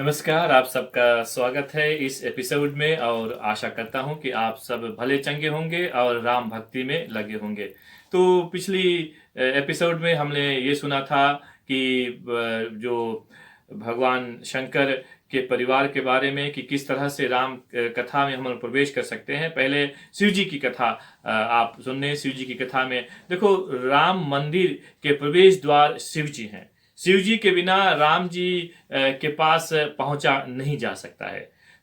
नमस्कार, आप सबका स्वागत है इस एपिसोड में और आशा करता हूं कि आप सब भले चंगे होंगे और राम भक्ति में लगे होंगे। तो पिछली एपिसोड में हमने ये सुना था कि जो भगवान शंकर के परिवार के बारे में कि किस तरह से राम कथा में हम लोग प्रवेश कर सकते हैं। पहले शिव जी की कथा आप सुनने। शिव जी की कथा में देखो, राम मंदिर के प्रवेश द्वार शिव जी हैं। शिव जी के बिना राम जी के पास पहुंचा नहीं जा सकता है।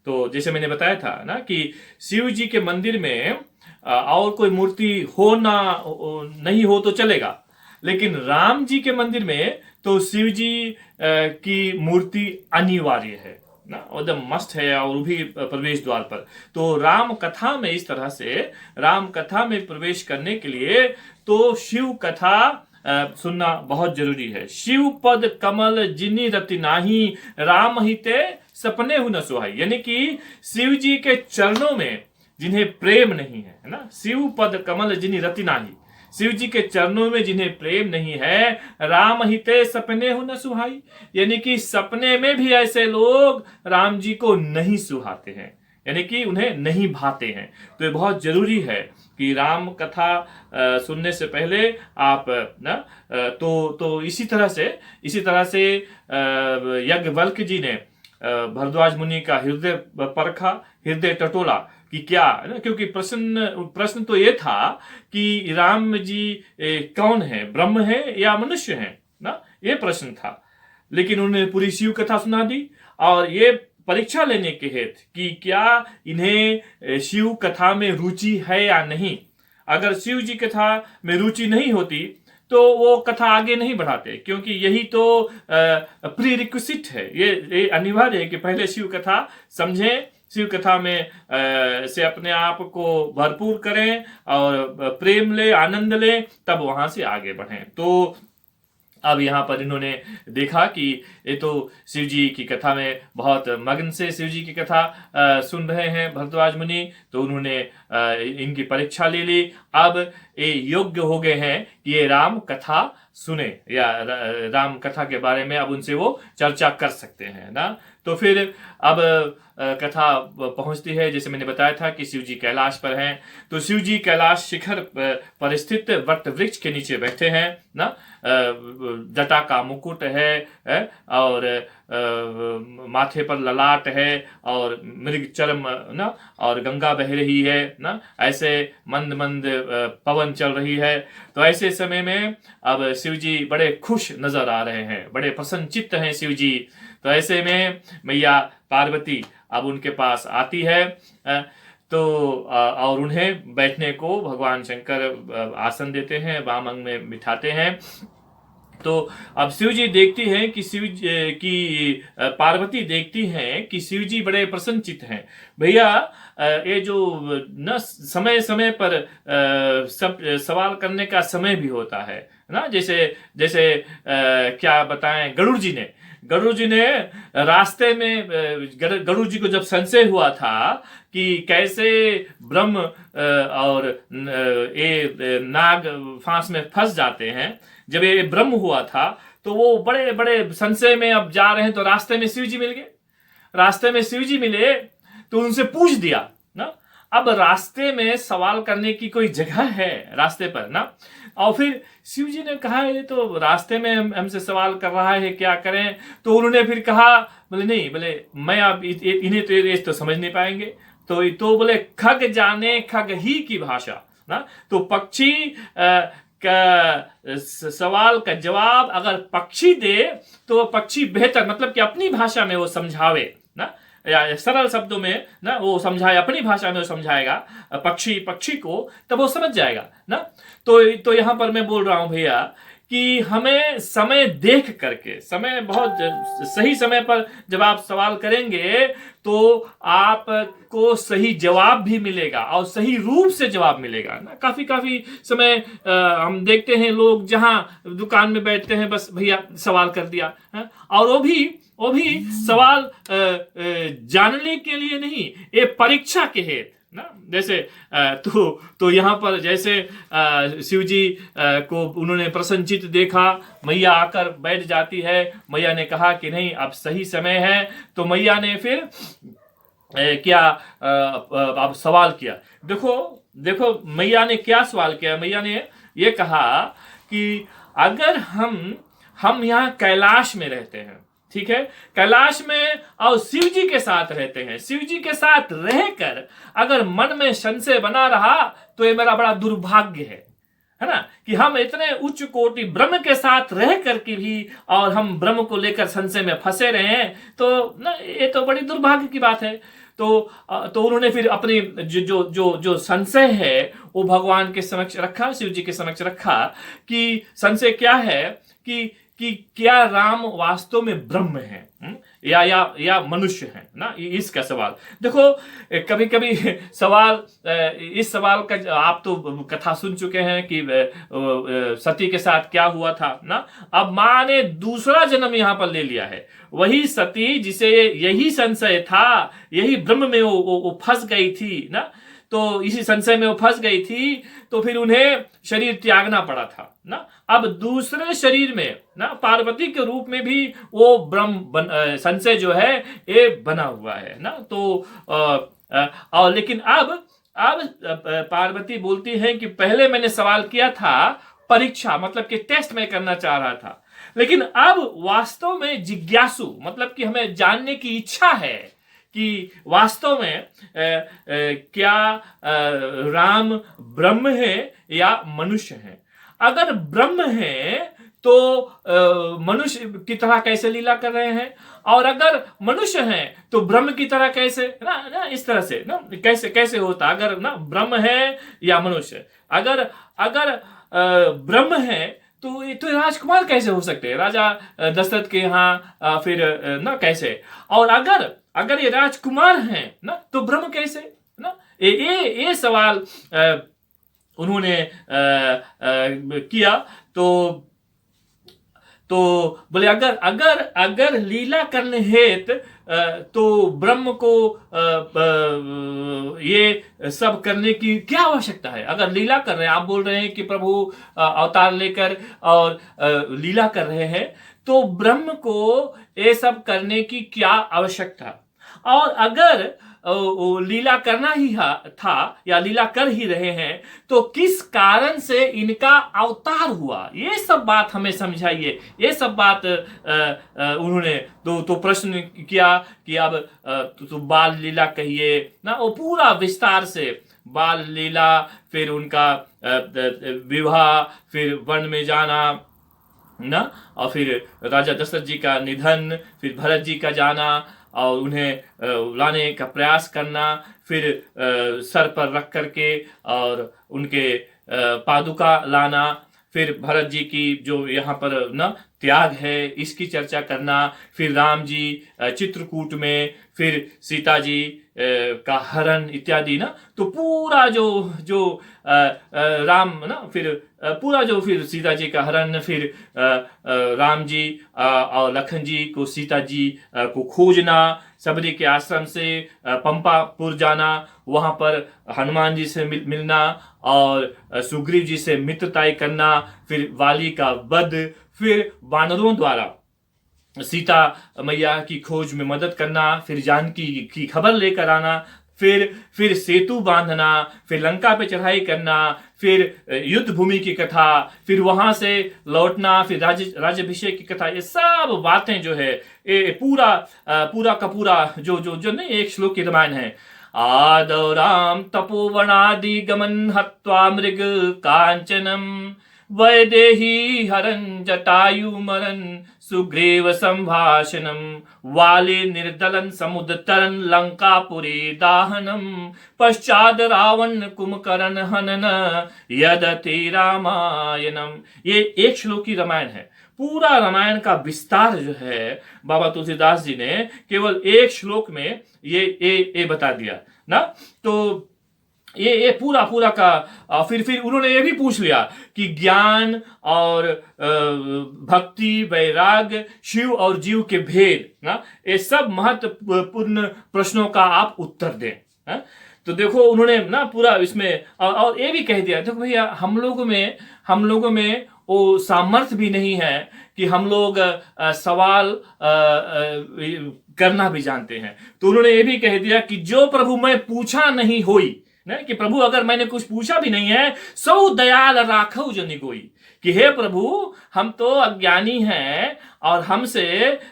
तो जैसे मैंने बताया था ना कि शिव जी के मंदिर में और कोई मूर्ति हो ना नहीं हो तो चलेगा, लेकिन राम जी के मंदिर में तो शिव जी की मूर्ति अनिवार्य है ना, एकदम मस्त है, और वो भी प्रवेश द्वार पर। तो राम कथा में इस तरह से राम कथा में प्रवेश करने के लिए तो शिव कथा सुनना बहुत जरूरी है। शिव पद कमल जिनि रति नाही, राम हिते सपने हु न सुहाई। यानी कि शिव जी के चरणों में जिन्हें प्रेम नहीं है ना, शिव पद कमल जिनि रति नाही, शिव जी के चरणों में जिन्हें प्रेम नहीं है, राम हिते सपने हु न सुहाई। यानी कि सपने में भी ऐसे लोग राम जी को नहीं सुहाते हैं, यानी कि उन्हें नहीं भाते हैं। तो ये बहुत जरूरी है कि राम कथा सुनने से पहले आप ना तो इसी तरह से याज्ञवल्क्य जी ने भरद्वाज मुनि का हृदय परखा, हृदय टटोला कि क्या ना, क्योंकि प्रश्न तो ये था कि राम जी कौन है, ब्रह्म है या मनुष्य है ना, ये प्रश्न था। लेकिन उन्होंने पूरी शिव कथा सुना दी, और ये परीक्षा लेने के हेतु कि क्या इन्हें शिव कथा में रुचि है या नहीं। अगर शिव जी कथा में रुचि नहीं होती तो वो कथा आगे नहीं बढ़ाते, क्योंकि यही तो प्री रिक्विजिट है, ये अनिवार्य है कि पहले शिव कथा समझें, शिव कथा में से अपने आप को भरपूर करें और प्रेम ले, आनंद ले, तब वहां से आगे बढ़ें। तो अब यहाँ पर इन्होंने देखा कि ये तो शिव जी की कथा में बहुत मग्न से शिव जी की कथा सुन रहे हैं भरद्वाज मुनि, तो उन्होंने इनकी परीक्षा ले ली। अब ये योग्य हो गए हैं कि ये राम कथा सुने, या राम कथा के बारे में अब उनसे वो चर्चा कर सकते हैं ना। तो फिर अब कथा पहुंचती है, जैसे मैंने बताया था कि शिव जी कैलाश पर हैं। तो शिव जी कैलाश शिखर पर स्थित वट वृक्ष के नीचे बैठे हैं ना, जटा का मुकुट है और माथे पर ललाट है और मृग चरम ना, और गंगा बह रही है ना, ऐसे मंद मंद पवन चल रही है। तो ऐसे समय में अब शिव जी बड़े खुश नजर आ रहे हैं, बड़े प्रसन्नचित्त हैं शिव जी। तो ऐसे में मैया पार्वती अब उनके पास आती है, तो और उन्हें बैठने को भगवान शंकर आसन देते हैं, वाम अंग में बिठाते हैं। तो अब शिव जी देखती हैं कि पार्वती देखती हैं कि शिव जी बड़े प्रसन्नचित्त हैं। भैया ये जो न समय समय पर सब सवाल करने का समय भी होता है ना, जैसे क्या बताएं, गरुड़ जी ने रास्ते में गरुड़ जी को जब संशय हुआ था कि कैसे ब्रह्म और ये नाग फांस में फंस जाते हैं, जब ये ब्रह्म हुआ था तो वो बड़े बड़े संशय में अब जा रहे हैं। तो रास्ते में शिव जी मिल गए, रास्ते में शिव जी मिले तो उनसे पूछ दिया ना। अब रास्ते में सवाल करने की कोई जगह है रास्ते पर ना, और फिर शिव जी ने कहा ये तो रास्ते में हमसे सवाल कर रहा है, क्या करें। तो उन्होंने फिर कहा, बोले नहीं, बोले मैं अब इन्हें तो ये तो समझ नहीं पाएंगे। तो बोले खग जाने खग ही की भाषा ना। तो पक्षी का सवाल का जवाब अगर पक्षी दे तो पक्षी बेहतर, मतलब कि अपनी भाषा में वो समझावे ना, या सरल शब्दों में ना वो समझाए, अपनी भाषा में वो समझाएगा पक्षी को, तब वो समझ जाएगा ना। तो यहां पर मैं बोल रहा हूं भैया कि हमें समय देख करके, समय बहुत सही समय पर जब आप सवाल करेंगे तो आपको सही जवाब भी मिलेगा और सही रूप से जवाब मिलेगा ना। काफी समय हम देखते हैं लोग जहां दुकान में बैठते हैं, बस भैया सवाल कर दिया है, और वो भी सवाल जानने के लिए नहीं, ये परीक्षा के हेतु ना। जैसे तो यहाँ पर जैसे शिव जी को उन्होंने प्रसन्नचित्त देखा, मैया आकर बैठ जाती है। मैया ने कहा कि नहीं, अब सही समय है। तो मैया ने फिर क्या अब सवाल किया। देखो देखो मैया ने क्या सवाल किया। मैया ने ये कहा कि अगर हम यहाँ कैलाश में रहते हैं, ठीक है, कैलाश में, और शिव जी के साथ रहते हैं, शिव जी के साथ रहकर अगर मन में संशय बना रहा तो ये मेरा बड़ा दुर्भाग्य है ना, कि हम इतने उच्च कोटि ब्रह्म के साथ रह करके भी और हम ब्रह्म को लेकर संशय में फंसे रहे हैं, तो ना ये तो बड़ी दुर्भाग्य की बात है। तो उन्होंने फिर अपनी जो संशय है वो भगवान के समक्ष रखा, शिव जी के समक्ष रखा कि संशय क्या है कि क्या राम वास्तव में ब्रह्म है या मनुष्य है ना, इसका सवाल। देखो कभी कभी सवाल, इस सवाल का आप तो कथा सुन चुके हैं कि सती के साथ क्या हुआ था ना। अब माँ ने दूसरा जन्म यहाँ पर ले लिया है। वही सती जिसे यही संशय था, यही ब्रह्म में वो फंस गई थी ना, तो इसी संशय में वो फंस गई थी, तो फिर उन्हें शरीर त्यागना पड़ा था ना। अब दूसरे शरीर में ना पार्वती के रूप में भी वो ब्रह्म संशय जो है ये बना हुआ है ना। तो और लेकिन अब पार्वती बोलती है कि पहले मैंने सवाल किया था परीक्षा, मतलब कि टेस्ट में करना चाह रहा था, लेकिन अब वास्तव में जिज्ञासु, मतलब कि हमें जानने की इच्छा है कि वास्तव में क्या राम ब्रह्म है या मनुष्य है। अगर ब्रह्म है तो मनुष्य की तरह कैसे लीला कर रहे हैं, और अगर मनुष्य हैं तो ब्रह्म की तरह कैसे ना इस तरह से ना कैसे होता। अगर ना ब्रह्म है या मनुष्य, अगर ब्रह्म है तो राजकुमार कैसे हो सकते हैं, राजा दशरथ के यहाँ फिर ना कैसे। और अगर ये राजकुमार हैं ना तो ब्रह्म कैसे ना। ये सवाल उन्होंने किया। तो बोले अगर लीला करने हेतु तो ब्रह्म को ये सब करने की क्या आवश्यकता है। अगर लीला कर रहे हैं, आप बोल रहे हैं कि प्रभु अवतार लेकर और लीला कर रहे हैं, तो ब्रह्म को ये सब करने की क्या आवश्यकता। और अगर लीला करना ही था या लीला कर ही रहे हैं, तो किस कारण से इनका अवतार हुआ, ये सब बात हमें समझाइए। ये सब बात उन्होंने तो प्रश्न किया कि अब तो बाल लीला कहिए ना, वो पूरा विस्तार से बाल लीला, फिर उनका विवाह, फिर वन में जाना ना, और फिर राजा दशरथ जी का निधन, फिर भरत जी का जाना और उन्हें लाने का प्रयास करना, फिर सर पर रख करके और उनके पादुका लाना, फिर भरत जी की जो यहाँ पर न त्याग है इसकी चर्चा करना, फिर राम जी चित्रकूट में, फिर सीता जी का हरण इत्यादि ना। तो पूरा जो राम ना, फिर पूरा जो फिर सीता जी का हरण, फिर राम जी और लखन जी को सीता जी को खोजना, सबरी के आश्रम से पंपापुर जाना, वहां पर हनुमान जी से मिलना और सुग्रीव जी से मित्रताई करना, फिर वाली का वध, फिर वानरों द्वारा सीता मैया की खोज में मदद करना, फिर जानकी की खबर लेकर आना, फिर सेतु बांधना, फिर लंका पे चढ़ाई करना, फिर युद्ध भूमि की कथा, फिर वहां से लौटना, फिर राज्याभिषेक की कथा। ये सब बातें जो है ये पूरा का पूरा जो नहीं एक श्लोक की रामायण है। आदौ राम तपोवनादि गमन हत्वा मृग कांचनम वैदेही हरन जटायु मरन सुग्रीव संभाषणम वाले निर्दलन समुद्र तरन लंकापुरी दाहनम पश्चात रावण कुंभकर्ण हनन यदति रामायणम। ये एक श्लोक की रामायण है। पूरा रामायण का विस्तार जो है बाबा तुलसीदास जी ने केवल एक श्लोक में ये बता दिया ना। तो ये पूरा का फिर उन्होंने ये भी पूछ लिया कि ज्ञान और भक्ति, वैराग्य, शिव और जीव के भेद ना, ये सब महत्वपूर्ण प्रश्नों का आप उत्तर दें। तो देखो उन्होंने ना पूरा इसमें और ये भी कह दिया, देखो भैया हम लोगों में वो सामर्थ्य भी नहीं है कि हम लोग सवाल करना भी जानते हैं। तो उन्होंने ये भी कह दिया कि जो प्रभु मैं पूछा नहीं होई, ना कि प्रभु अगर मैंने कुछ पूछा भी नहीं है, सौ दयाल राखो जो निगोई, कि हे प्रभु हम तो अज्ञानी हैं और हमसे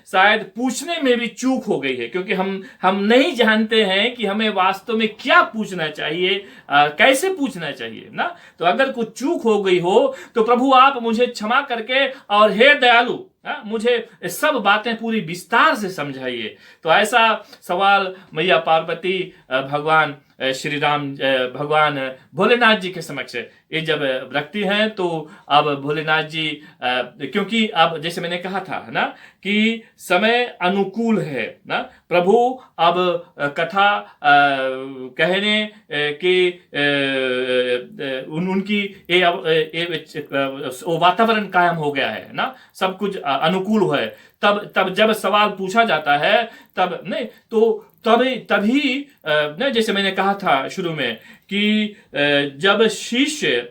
शायद पूछने में भी चूक हो गई है, क्योंकि हम नहीं जानते हैं कि हमें वास्तव में क्या पूछना चाहिए, कैसे पूछना चाहिए ना। तो अगर कुछ चूक हो गई हो तो प्रभु आप मुझे क्षमा करके और हे दयालु मुझे सब बातें पूरी विस्तार से समझाइए। तो ऐसा सवाल मैया पार्वती भगवान श्री राम भगवान भोलेनाथ जी के समक्ष ये जब रखती हैं, तो अब भोलेनाथ जी क्योंकि अब जैसे मैंने कहा था ना कि समय अनुकूल है ना, प्रभु अब कथा कहने के उनकी वातावरण कायम हो गया है ना, सब कुछ अनुकूल है। तब जब सवाल पूछा जाता है तब नहीं तो तभी नहीं, जैसे मैंने कहा था शुरू में कि जब शिष्य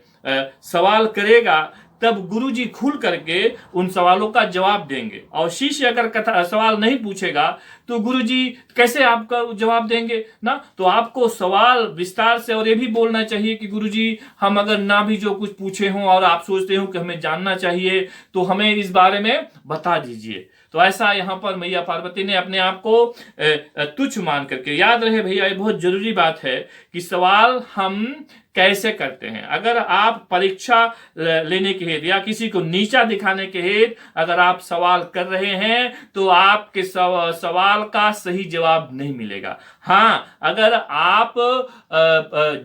सवाल करेगा तब गुरुजी खुल करके उन सवालों का जवाब देंगे, और शिष्य अगर सवाल नहीं पूछेगा तो गुरुजी कैसे आपका जवाब देंगे ना। तो आपको सवाल विस्तार से और ये भी बोलना चाहिए कि गुरुजी हम अगर ना भी जो कुछ पूछे हों और आप सोचते हो कि हमें जानना चाहिए तो हमें इस बारे में बता दीजिए। तो ऐसा यहाँ पर मैया पार्वती ने अपने आप को तुच्छ मान करके, याद रहे भैया ये बहुत जरूरी बात है कि सवाल हम कैसे करते हैं। अगर आप परीक्षा लेने के हेतु या किसी को नीचा दिखाने के हेतु अगर आप सवाल कर रहे हैं तो आपके सवाल का सही जवाब नहीं मिलेगा। हाँ, अगर आप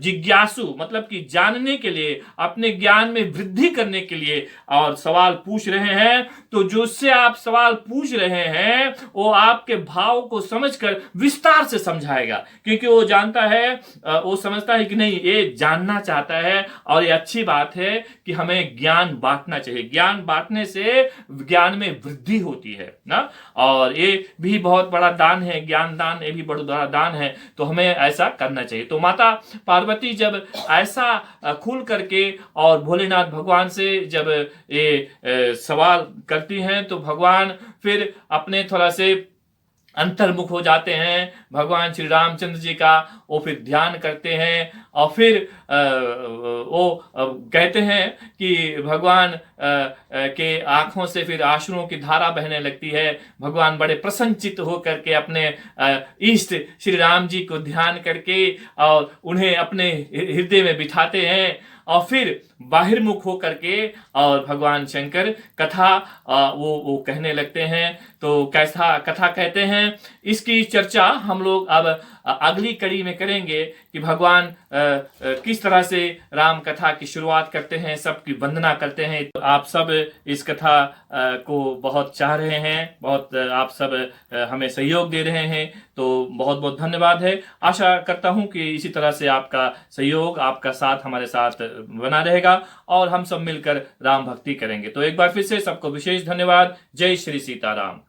जिज्ञासु मतलब कि जानने के लिए, अपने ज्ञान में वृद्धि करने के लिए और सवाल पूछ रहे हैं, तो जो से आप सवाल पूछ रहे हैं वो आपके भाव को समझकर विस्तार से समझाएगा, क्योंकि वो जानता है, वो समझता है कि नहीं ये जानना चाहता है और ये अच्छी बात है कि हमें ज्ञान बांटना चाहिए। ज्ञान बांटने से ज्ञान में वृद्धि होती है ना, और ये भी बहुत बड़ा दान है, ज्ञान दान, ये भी बहुत बड़ा दान है। तो हमें ऐसा करना चाहिए। तो माता पार्वती जब ऐसा खुल करके और भोलेनाथ भगवान से जब ये सवाल करती हैं तो भगवान फिर अपने थोड़ा से अंतर्मुख हो जाते हैं। भगवान श्री रामचंद्र जी का वो फिर ध्यान करते हैं और फिर वो कहते हैं कि भगवान के आंखों से फिर आंसुओं की धारा बहने लगती है। भगवान बड़े प्रसन्नचित्त होकर के अपने इष्ट श्री राम जी को ध्यान करके और उन्हें अपने हृदय में बिठाते हैं और फिर बाहिर्मुख होकर के और भगवान शंकर कथा वो कहने लगते हैं। तो कैसा कथा कहते हैं इसकी चर्चा हम लोग अब अगली कड़ी में करेंगे कि भगवान किस तरह से राम कथा की शुरुआत करते हैं, सबकी वंदना करते हैं। तो आप सब इस कथा को बहुत चाह रहे हैं, बहुत आप सब हमें सहयोग दे रहे हैं, तो बहुत बहुत धन्यवाद है। आशा करता हूं कि इसी तरह से आपका सहयोग, आपका साथ हमारे साथ बना रहेगा और हम सब मिलकर राम भक्ति करेंगे। तो एक बार फिर से सबको विशेष धन्यवाद। जय श्री सीताराम।